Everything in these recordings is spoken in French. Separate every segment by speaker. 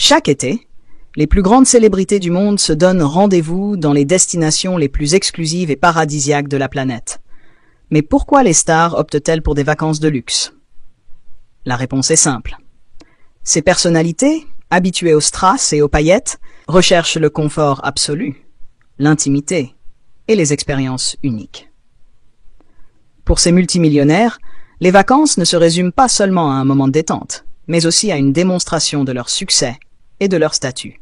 Speaker 1: Chaque été, les plus grandes célébrités du monde se donnent rendez-vous dans les destinations les plus exclusives et paradisiaques de la planète. Mais pourquoi les stars optent-elles pour des vacances de luxe? La réponse est simple. Ces personnalités, habituées aux strass et aux paillettes, recherchent le confort absolu, l'intimité et les expériences uniques. Pour ces multimillionnaires, les vacances ne se résument pas seulement à un moment de détente, mais aussi à une démonstration de leur succès et de leur statut.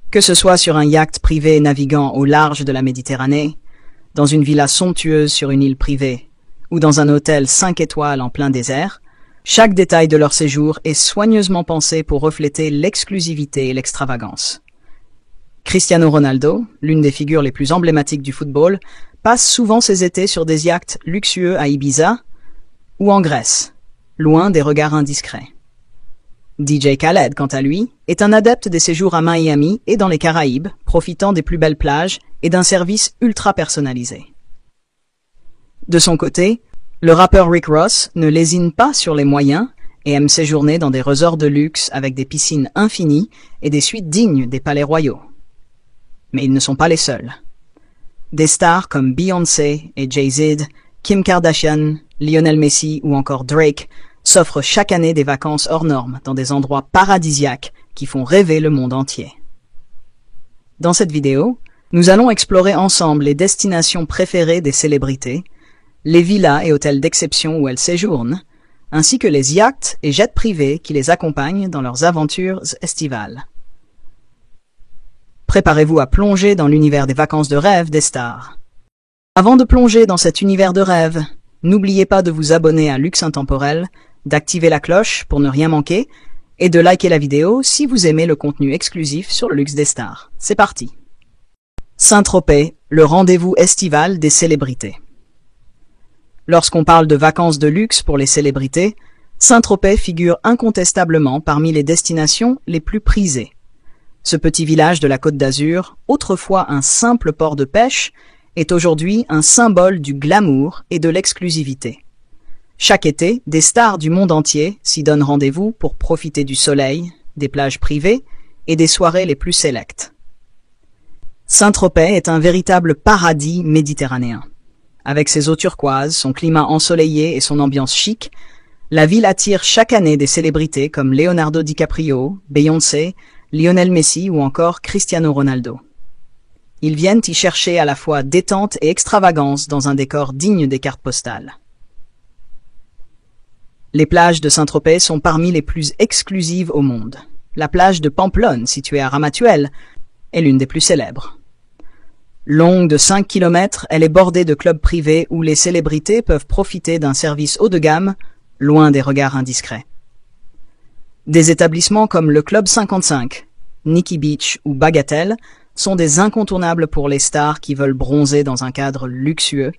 Speaker 1: Que ce soit sur un yacht privé naviguant au large de la Méditerranée, dans une villa somptueuse sur une île privée, ou dans un hôtel 5 étoiles en plein désert, chaque détail de leur séjour est soigneusement pensé pour refléter l'exclusivité et l'extravagance. Cristiano Ronaldo, l'une des figures les plus emblématiques du football, passe souvent ses étés sur des yachts luxueux à Ibiza ou en Grèce, loin des regards indiscrets. DJ Khaled, quant à lui, est un adepte des séjours à Miami et dans les Caraïbes, profitant des plus belles plages et d'un service ultra personnalisé. De son côté, le rappeur Rick Ross ne lésine pas sur les moyens et aime séjourner dans des resorts de luxe avec des piscines infinies et des suites dignes des palais royaux. Mais ils ne sont pas les seuls. Des stars comme Beyoncé et Jay-Z, Kim Kardashian, Lionel Messi ou encore Drake s'offrent chaque année des vacances hors normes dans des endroits paradisiaques qui font rêver le monde entier. Dans cette vidéo, nous allons explorer ensemble les destinations préférées des célébrités, les villas et hôtels d'exception où elles séjournent, ainsi que les yachts et jets privés qui les accompagnent dans leurs aventures estivales. Préparez-vous à plonger dans l'univers des vacances de rêve des stars. Avant de plonger dans cet univers de rêve, n'oubliez pas de vous abonner à Luxe Intemporel, d'activer la cloche pour ne rien manquer et de liker la vidéo si vous aimez le contenu exclusif sur le luxe des stars. C'est parti! Saint-Tropez, le rendez-vous estival des célébrités. Lorsqu'on parle de vacances de luxe pour les célébrités, Saint-Tropez figure incontestablement parmi les destinations les plus prisées. Ce petit village de la Côte d'Azur, autrefois un simple port de pêche, est aujourd'hui un symbole du glamour et de l'exclusivité. Chaque été, des stars du monde entier s'y donnent rendez-vous pour profiter du soleil, des plages privées et des soirées les plus sélectes. Saint-Tropez est un véritable paradis méditerranéen. Avec ses eaux turquoises, son climat ensoleillé et son ambiance chic, la ville attire chaque année des célébrités comme Leonardo DiCaprio, Beyoncé, Lionel Messi ou encore Cristiano Ronaldo. Ils viennent y chercher à la fois détente et extravagance dans un décor digne des cartes postales. Les plages de Saint-Tropez sont parmi les plus exclusives au monde. La plage de Pamplonne, située à Ramatuelle, est l'une des plus célèbres. Longue de 5 km, elle est bordée de clubs privés où les célébrités peuvent profiter d'un service haut de gamme, loin des regards indiscrets. Des établissements comme le Club 55, Nikki Beach ou Bagatelle sont des incontournables pour les stars qui veulent bronzer dans un cadre luxueux,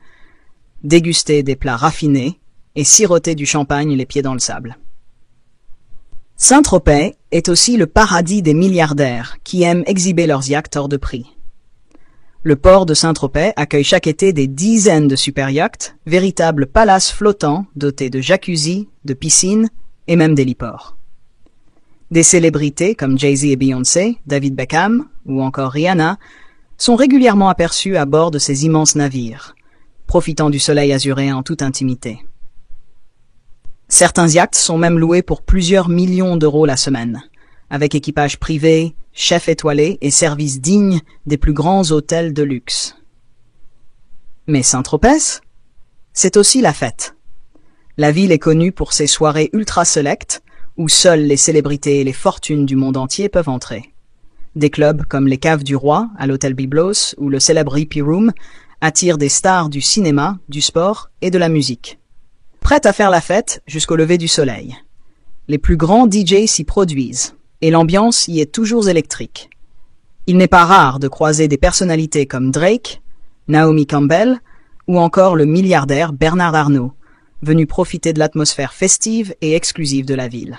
Speaker 1: déguster des plats raffinés et siroter du champagne les pieds dans le sable. Saint-Tropez est aussi le paradis des milliardaires qui aiment exhiber leurs yachts hors de prix. Le port de Saint-Tropez accueille chaque été des dizaines de super yachts, véritables palaces flottants dotés de jacuzzi, de piscines et même d'héliports. Des célébrités comme Jay-Z et Beyoncé, David Beckham ou encore Rihanna sont régulièrement aperçues à bord de ces immenses navires, profitant du soleil azuréen en toute intimité. Certains yachts sont même loués pour plusieurs millions d'euros la semaine, avec équipage privé, chef étoilé et services dignes des plus grands hôtels de luxe. Mais Saint-Tropez, c'est aussi la fête. La ville est connue pour ses soirées ultra selectes, où seules les célébrités et les fortunes du monde entier peuvent entrer. Des clubs comme les Caves du Roi à l'hôtel Byblos ou le célèbre Hippie Room attirent des stars du cinéma, du sport et de la musique. Prêtes à faire la fête jusqu'au lever du soleil. Les plus grands DJ s'y produisent, et l'ambiance y est toujours électrique. Il n'est pas rare de croiser des personnalités comme Drake, Naomi Campbell ou encore le milliardaire Bernard Arnault, venu profiter de l'atmosphère festive et exclusive de la ville.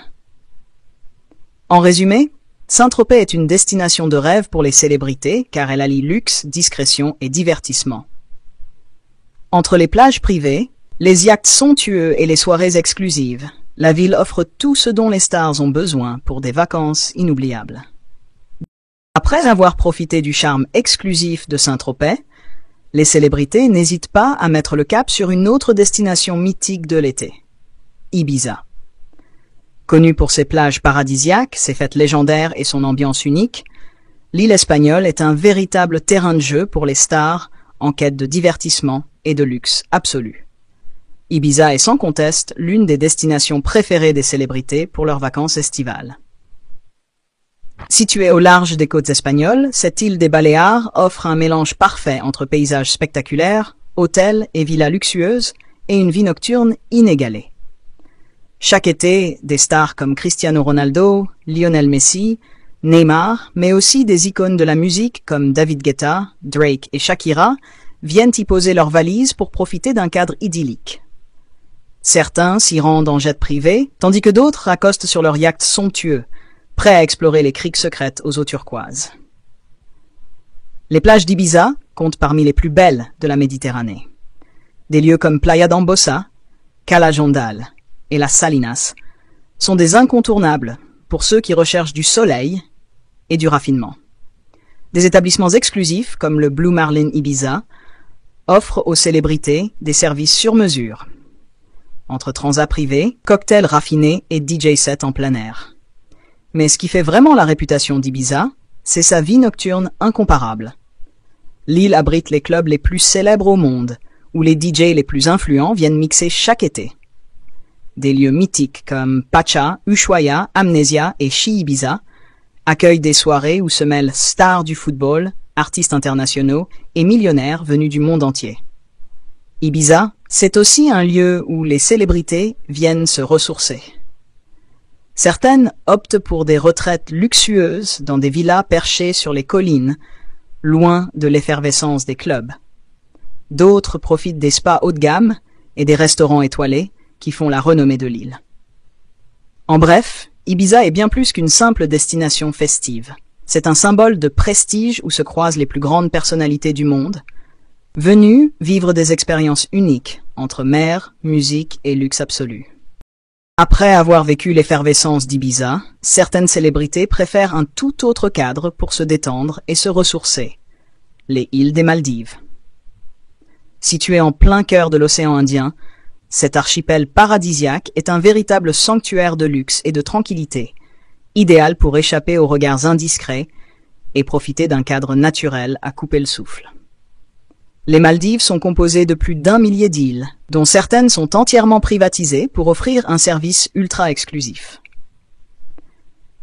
Speaker 1: En résumé, Saint-Tropez est une destination de rêve pour les célébrités car elle allie luxe, discrétion et divertissement. Entre les plages privées, les yachts somptueux et les soirées exclusives, La ville offre tout ce dont les stars ont besoin pour des vacances inoubliables. Après avoir profité du charme exclusif de Saint-Tropez, les célébrités n'hésitent pas à mettre le cap sur une autre destination mythique de l'été, Ibiza. Connue pour ses plages paradisiaques, ses fêtes légendaires et son ambiance unique, l'île espagnole est un véritable terrain de jeu pour les stars en quête de divertissement et de luxe absolu. Ibiza est sans conteste l'une des destinations préférées des célébrités pour leurs vacances estivales. Située au large des côtes espagnoles, cette île des Baléares offre un mélange parfait entre paysages spectaculaires, hôtels et villas luxueuses et une vie nocturne inégalée. Chaque été, des stars comme Cristiano Ronaldo, Lionel Messi, Neymar, mais aussi des icônes de la musique comme David Guetta, Drake et Shakira viennent y poser leurs valises pour profiter d'un cadre idyllique. Certains s'y rendent en jet privé, tandis que d'autres accostent sur leurs yachts somptueux, prêts à explorer les criques secrètes aux eaux turquoises. Les plages d'Ibiza comptent parmi les plus belles de la Méditerranée. Des lieux comme Playa d'Ambossa, Cala Jondal et Las Salinas sont des incontournables pour ceux qui recherchent du soleil et du raffinement. Des établissements exclusifs comme le Blue Marlin Ibiza offrent aux célébrités des services sur mesure, entre transats privés, cocktails raffinés et DJ sets en plein air. Mais ce qui fait vraiment la réputation d'Ibiza, c'est sa vie nocturne incomparable. L'île abrite les clubs les plus célèbres au monde, où les DJ les plus influents viennent mixer chaque été. Des lieux mythiques comme Pacha, Ushuaia, Amnesia et Chi Ibiza accueillent des soirées où se mêlent stars du football, artistes internationaux et millionnaires venus du monde entier. Ibiza, c'est aussi un lieu où les célébrités viennent se ressourcer. Certaines optent pour des retraites luxueuses dans des villas perchées sur les collines, loin de l'effervescence des clubs. D'autres profitent des spas haut de gamme et des restaurants étoilés qui font la renommée de l'île. En bref, Ibiza est bien plus qu'une simple destination festive. C'est un symbole de prestige où se croisent les plus grandes personnalités du monde, venues vivre des expériences uniques entre mer, musique et luxe absolu. Après avoir vécu l'effervescence d'Ibiza, certaines célébrités préfèrent un tout autre cadre pour se détendre et se ressourcer, les îles des Maldives. Située en plein cœur de l'océan Indien, cet archipel paradisiaque est un véritable sanctuaire de luxe et de tranquillité, idéal pour échapper aux regards indiscrets et profiter d'un cadre naturel à couper le souffle. Les Maldives sont composées de plus d'1 millier d'îles, dont certaines sont entièrement privatisées pour offrir un service ultra exclusif.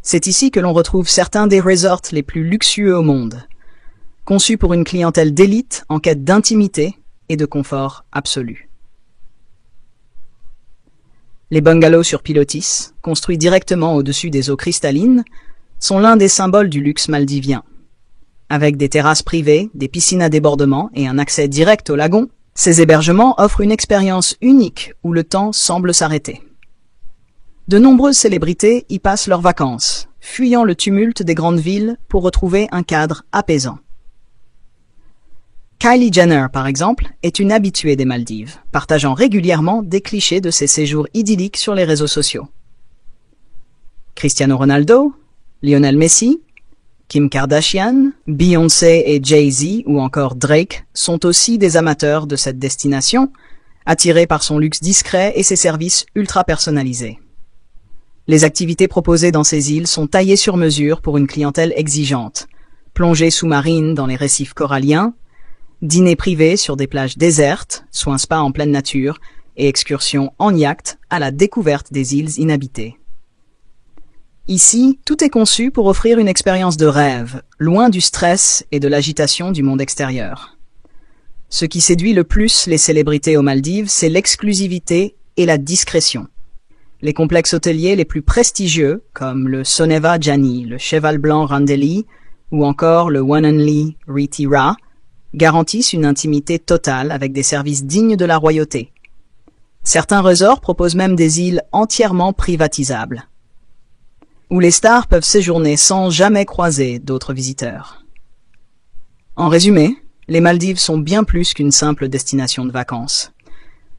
Speaker 1: C'est ici que l'on retrouve certains des resorts les plus luxueux au monde, conçus pour une clientèle d'élite en quête d'intimité et de confort absolu. Les bungalows sur pilotis, construits directement au-dessus des eaux cristallines, sont l'un des symboles du luxe maldivien. Avec des terrasses privées, des piscines à débordement et un accès direct au lagon, ces hébergements offrent une expérience unique où le temps semble s'arrêter. De nombreuses célébrités y passent leurs vacances, fuyant le tumulte des grandes villes pour retrouver un cadre apaisant. Kylie Jenner, par exemple, est une habituée des Maldives, partageant régulièrement des clichés de ses séjours idylliques sur les réseaux sociaux. Cristiano Ronaldo, Lionel Messi, Kim Kardashian, Beyoncé et Jay-Z ou encore Drake sont aussi des amateurs de cette destination, attirés par son luxe discret et ses services ultra personnalisés. Les activités proposées dans ces îles sont taillées sur mesure pour une clientèle exigeante. Plongée sous-marine dans les récifs coralliens, dîner privé sur des plages désertes, soit un spa en pleine nature, et excursions en yacht à la découverte des îles inhabitées. Ici, tout est conçu pour offrir une expérience de rêve, loin du stress et de l'agitation du monde extérieur. Ce qui séduit le plus les célébrités aux Maldives, c'est l'exclusivité et la discrétion. Les complexes hôteliers les plus prestigieux, comme le Soneva Jani, le Cheval Blanc Randeli ou encore le One Only Riti Ra, garantissent une intimité totale avec des services dignes de la royauté. Certains resorts proposent même des îles entièrement privatisables, où les stars peuvent séjourner sans jamais croiser d'autres visiteurs. En résumé, les Maldives sont bien plus qu'une simple destination de vacances.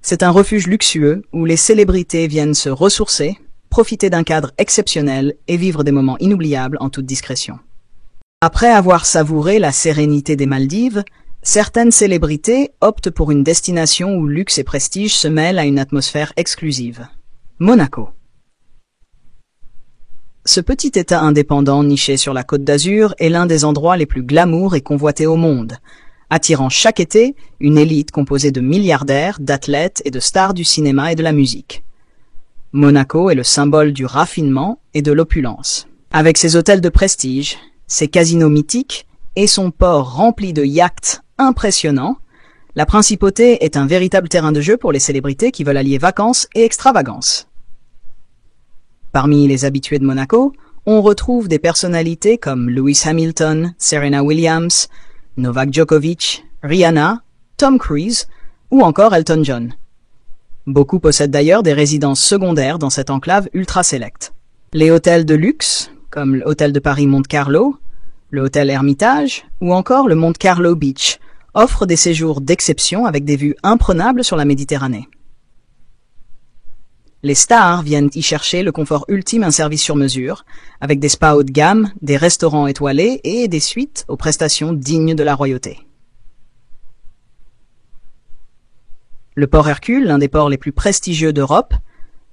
Speaker 1: C'est un refuge luxueux où les célébrités viennent se ressourcer, profiter d'un cadre exceptionnel et vivre des moments inoubliables en toute discrétion. Après avoir savouré la sérénité des Maldives, certaines célébrités optent pour une destination où luxe et prestige se mêlent à une atmosphère exclusive. Monaco. Ce petit État indépendant niché sur la Côte d'Azur est l'un des endroits les plus glamour et convoités au monde, attirant chaque été une élite composée de milliardaires, d'athlètes et de stars du cinéma et de la musique. Monaco est le symbole du raffinement et de l'opulence. Avec ses hôtels de prestige, ses casinos mythiques et son port rempli de yachts impressionnants, la principauté est un véritable terrain de jeu pour les célébrités qui veulent allier vacances et extravagance. Parmi les habitués de Monaco, on retrouve des personnalités comme Lewis Hamilton, Serena Williams, Novak Djokovic, Rihanna, Tom Cruise ou encore Elton John. Beaucoup possèdent d'ailleurs des résidences secondaires dans cette enclave ultra sélecte. Les hôtels de luxe, comme l'hôtel de Paris Monte Carlo, le hôtel Hermitage ou encore le Monte Carlo Beach, offrent des séjours d'exception avec des vues imprenables sur la Méditerranée. Les stars viennent y chercher le confort ultime, un service sur mesure, avec des spas haut de gamme, des restaurants étoilés et des suites aux prestations dignes de la royauté. Le port Hercule, l'un des ports les plus prestigieux d'Europe,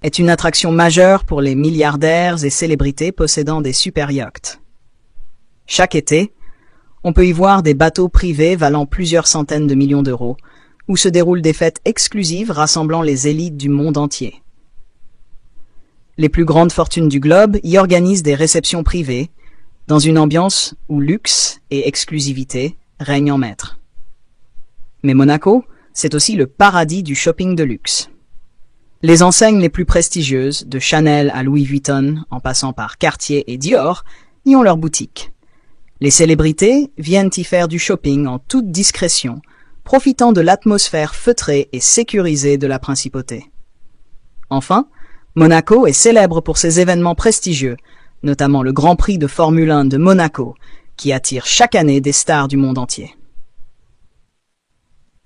Speaker 1: est une attraction majeure pour les milliardaires et célébrités possédant des super yachts. Chaque été, on peut y voir des bateaux privés valant plusieurs centaines de millions d'euros, où se déroulent des fêtes exclusives rassemblant les élites du monde entier. Les plus grandes fortunes du globe y organisent des réceptions privées, dans une ambiance où luxe et exclusivité règnent en maître. Mais Monaco, c'est aussi le paradis du shopping de luxe. Les enseignes les plus prestigieuses, de Chanel à Louis Vuitton, en passant par Cartier et Dior, y ont leur boutique. Les célébrités viennent y faire du shopping en toute discrétion, profitant de l'atmosphère feutrée et sécurisée de la principauté. Enfin, Monaco est célèbre pour ses événements prestigieux, notamment le Grand Prix de Formule 1 de Monaco, qui attire chaque année des stars du monde entier.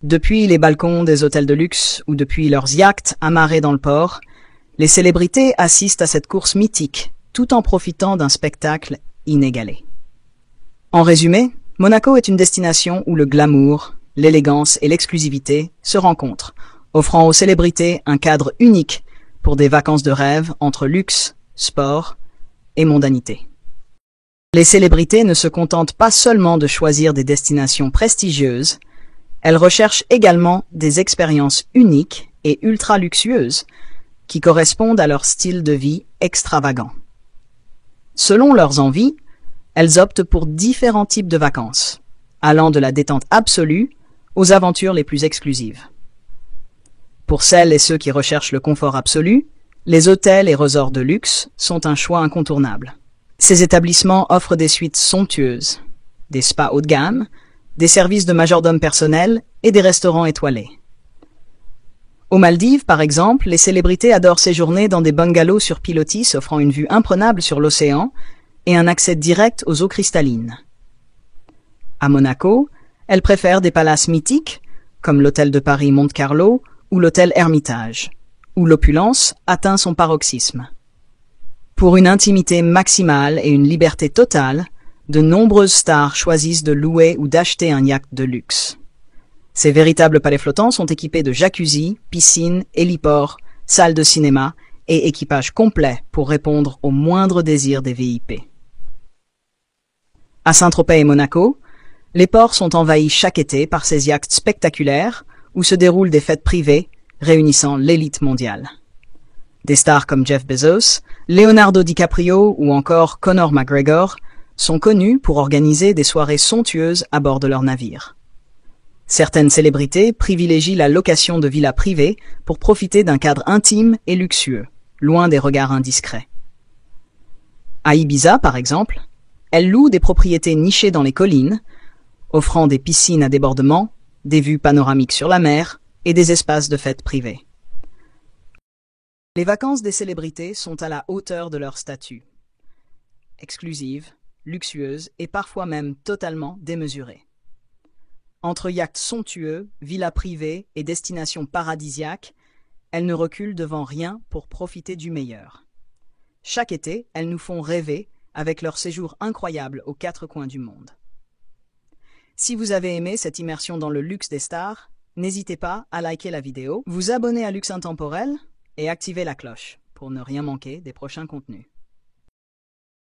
Speaker 1: Depuis les balcons des hôtels de luxe ou depuis leurs yachts amarrés dans le port, les célébrités assistent à cette course mythique, tout en profitant d'un spectacle inégalé. En résumé, Monaco est une destination où le glamour, l'élégance et l'exclusivité se rencontrent, offrant aux célébrités un cadre unique pour des vacances de rêve entre luxe, sport et mondanité. Les célébrités ne se contentent pas seulement de choisir des destinations prestigieuses, elles recherchent également des expériences uniques et ultra luxueuses qui correspondent à leur style de vie extravagant. Selon leurs envies, elles optent pour différents types de vacances, allant de la détente absolue aux aventures les plus exclusives. Pour celles et ceux qui recherchent le confort absolu, les hôtels et resorts de luxe sont un choix incontournable. Ces établissements offrent des suites somptueuses, des spas haut de gamme, des services de majordome personnel et des restaurants étoilés. Aux Maldives, par exemple, les célébrités adorent séjourner dans des bungalows sur pilotis offrant une vue imprenable sur l'océan et un accès direct aux eaux cristallines. À Monaco, elles préfèrent des palaces mythiques, comme l'hôtel de Paris Monte Carlo ou l'hôtel Hermitage, où l'opulence atteint son paroxysme. Pour une intimité maximale et une liberté totale, de nombreuses stars choisissent de louer ou d'acheter un yacht de luxe. Ces véritables palais flottants sont équipés de jacuzzi, piscines, héliports, salles de cinéma et équipage complet pour répondre aux moindres désirs des VIP. À Saint-Tropez et Monaco, les ports sont envahis chaque été par ces yachts spectaculaires où se déroulent des fêtes privées réunissant l'élite mondiale. Des stars comme Jeff Bezos, Leonardo DiCaprio ou encore Conor McGregor sont connus pour organiser des soirées somptueuses à bord de leurs navires. Certaines célébrités privilégient la location de villas privées pour profiter d'un cadre intime et luxueux, loin des regards indiscrets. À Ibiza, par exemple, elles louent des propriétés nichées dans les collines, offrant des piscines à débordement, des vues panoramiques sur la mer et des espaces de fêtes privés. Les vacances des célébrités sont à la hauteur de leur statut. Exclusives, luxueuses et parfois même totalement démesurées. Entre yachts somptueux, villas privées et destinations paradisiaques, elles ne reculent devant rien pour profiter du meilleur. Chaque été, elles nous font rêver avec leurs séjours incroyables aux quatre coins du monde. Si vous avez aimé cette immersion dans le luxe des stars, n'hésitez pas à liker la vidéo, vous abonner à Luxe Intemporel et activer la cloche pour ne rien manquer des prochains contenus.